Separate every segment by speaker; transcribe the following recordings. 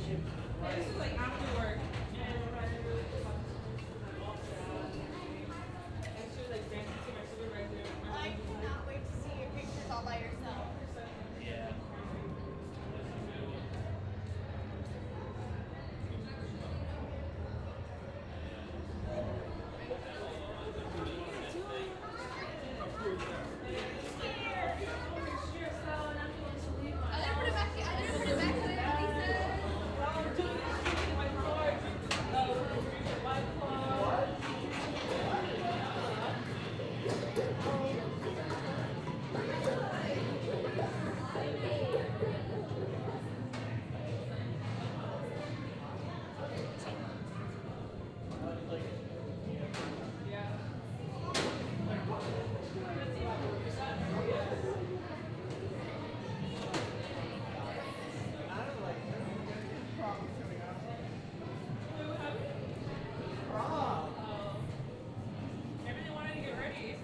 Speaker 1: This is like after work.
Speaker 2: I cannot wait to see your pictures all by yourself.
Speaker 3: Yeah.
Speaker 2: I didn't put it back. I didn't put it back to the
Speaker 1: Everyone wanted to get ready.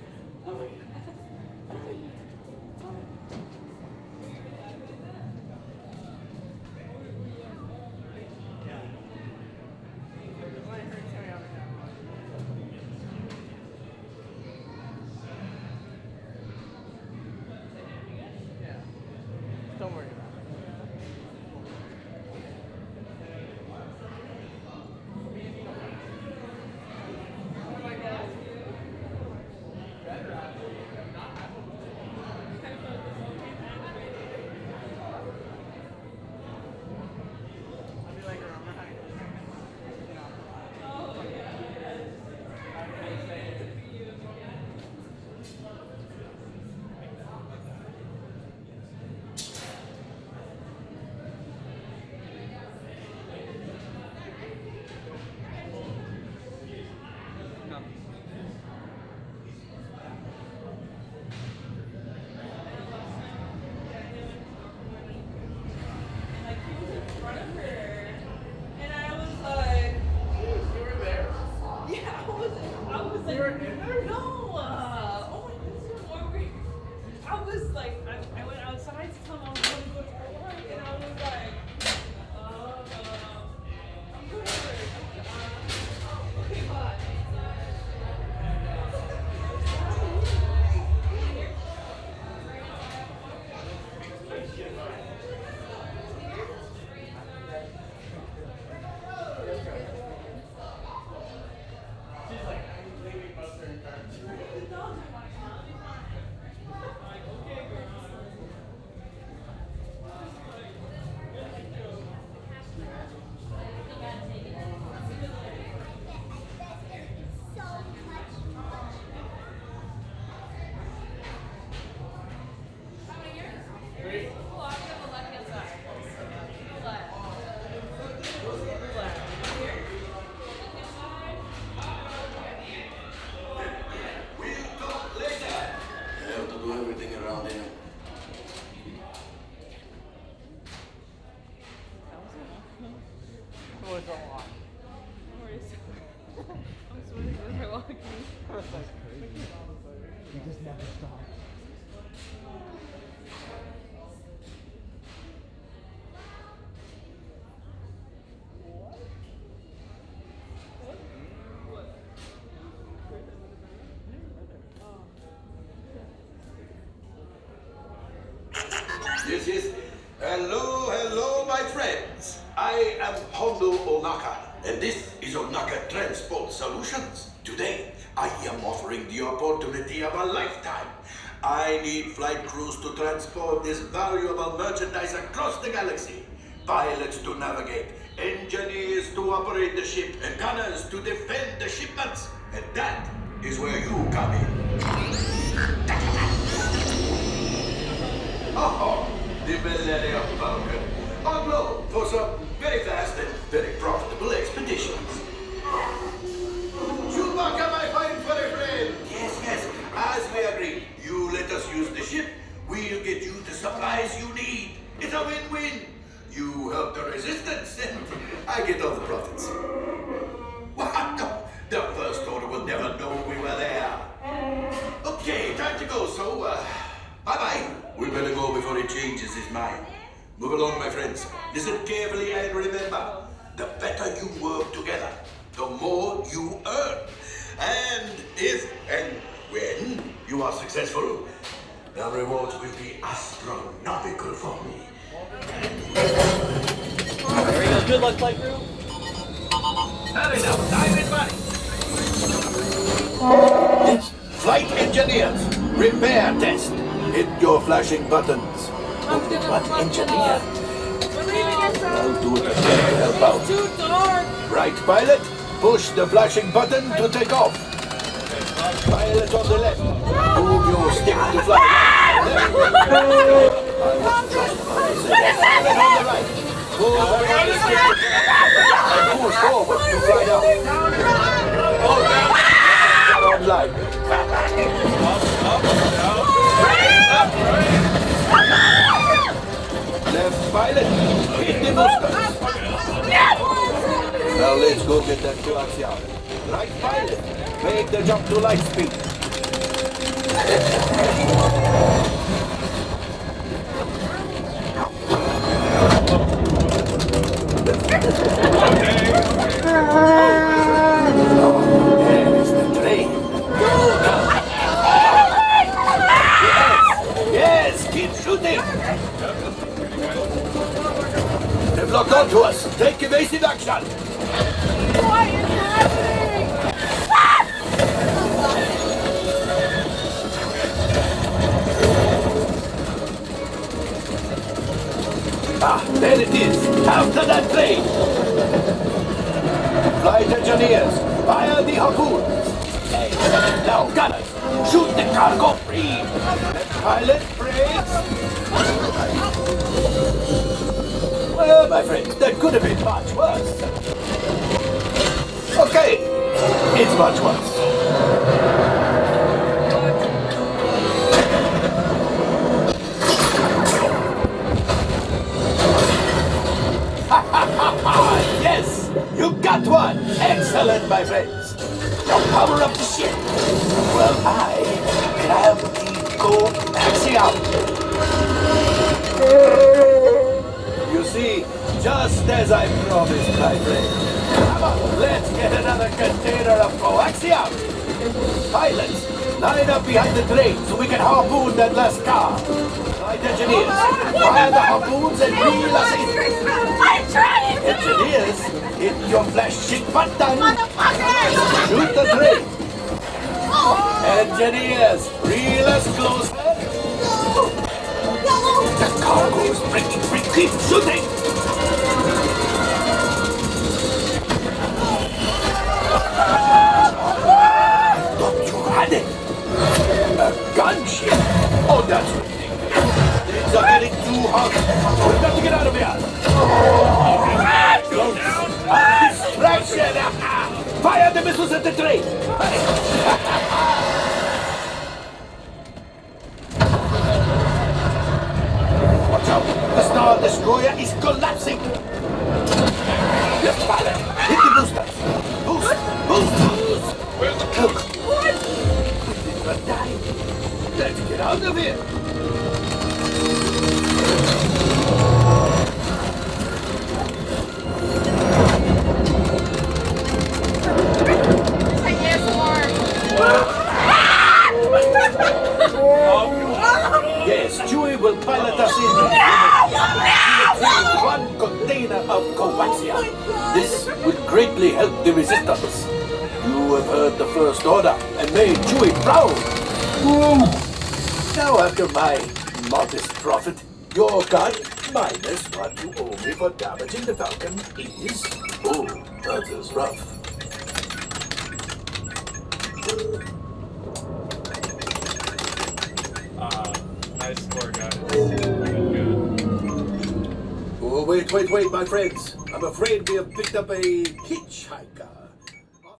Speaker 3: Don't worry about I'll be like, remember how
Speaker 1: Like he was in front of her, and I was like,
Speaker 3: you were there?
Speaker 1: yeah, I was like,
Speaker 3: You were in there?
Speaker 1: no, oh my goodness, you're more. I was like, I went outside to tell him I was going to go to work, and I was like, I'm going to work. Okay, bye.
Speaker 3: She's like, I'm leaving Buster in car.
Speaker 4: We'll talk later. I have to do everything around here.
Speaker 3: It was a lot.
Speaker 1: I'm sweating as I walk in.
Speaker 3: That's crazy. You just never stop.
Speaker 4: Yes, yes. Hello, hello, my friends. I am Hondo Onaka, and this is Onaka Transport Solutions. Today, I am offering the opportunity of a lifetime. I need flight crews to transport this valuable merchandise across the galaxy. Pilots to navigate, engineers to operate the ship, and gunners to defend the shipments. And that is where you come in. Oh, the Millennium Falcon. On loan for some very fast and very profitable expeditions. Chewbacca, my fine furry friend. Yes, yes. As we agreed, you let us use the ship, we'll get you the supplies you need. It's a win-win. You help the resistance, and I get all the profits. What? No, the First Order will never know we were there. Okay, time to go, so, bye-bye. We better go before he changes his mind. Move along, my friends. Listen carefully and remember, the better you work together, the more you earn. And if and when you are successful, the rewards will be astronomical for me.
Speaker 3: There we go. Good luck, flight crew.
Speaker 4: Not enough time and money. Yes, flight engineers, repair test. Hit your flashing buttons. What engineer? I'll do it again to help out.
Speaker 1: Too dark.
Speaker 4: Right, pilot, push the flashing button to take off. Pilot on the left, move your stick to fly. Pilot on the right, move around the stick and push forward to fly down. On line. Left pilot, hit the booster. Now let's go get that coaxial. Right pilot, make the jump to light speed. There's the train. Yes, keep shooting. They've locked onto us. Take evasive action.
Speaker 1: What is happening?
Speaker 4: Ah, there it is. After that train. Flight engineers, fire the harpoons. Hey, now gunners, shoot the cargo free. The pilot brakes. Well, my friends, that could have been much worse. Okay, it's much worse. Yes, you got one. Excellent, my friends. Now power up the ship. Well, I grab the coaxial. You see, just as I promised, my friend. Come on, let's get another container of coaxial. Pilots, line up behind the train so we can harpoon that last car. Flight engineers, fire the harpoons and reel us in.
Speaker 2: I'm trying to!
Speaker 4: Engineers, hit your flashing button.
Speaker 2: Motherfucker!
Speaker 4: Shoot the train. Engineers, reel us closer. The cargo's breaking free. Keep shooting. Thought you had it. A gunship? Oh, that's ridiculous. Things are getting too hot. We've got to get out of here. Distraction! Fire the missiles at the train! Watch out! The Star Destroyer is collapsing! Left pilot! Hit the boosters! Boost! Boost! Where's the cook? What? We're dying! Let's get out of here! Yes, Chewie will pilot us in. One container of coaxial. This will greatly help the resistance. You have heard the First Order and made Chewie proud. Now, after my modest profit, your cut minus what you owe me for damaging the Falcon is... Oh, that is rough.
Speaker 3: Nice score, guys. Good.
Speaker 4: Oh, wait, my friends. I'm afraid we have picked up a hitchhike.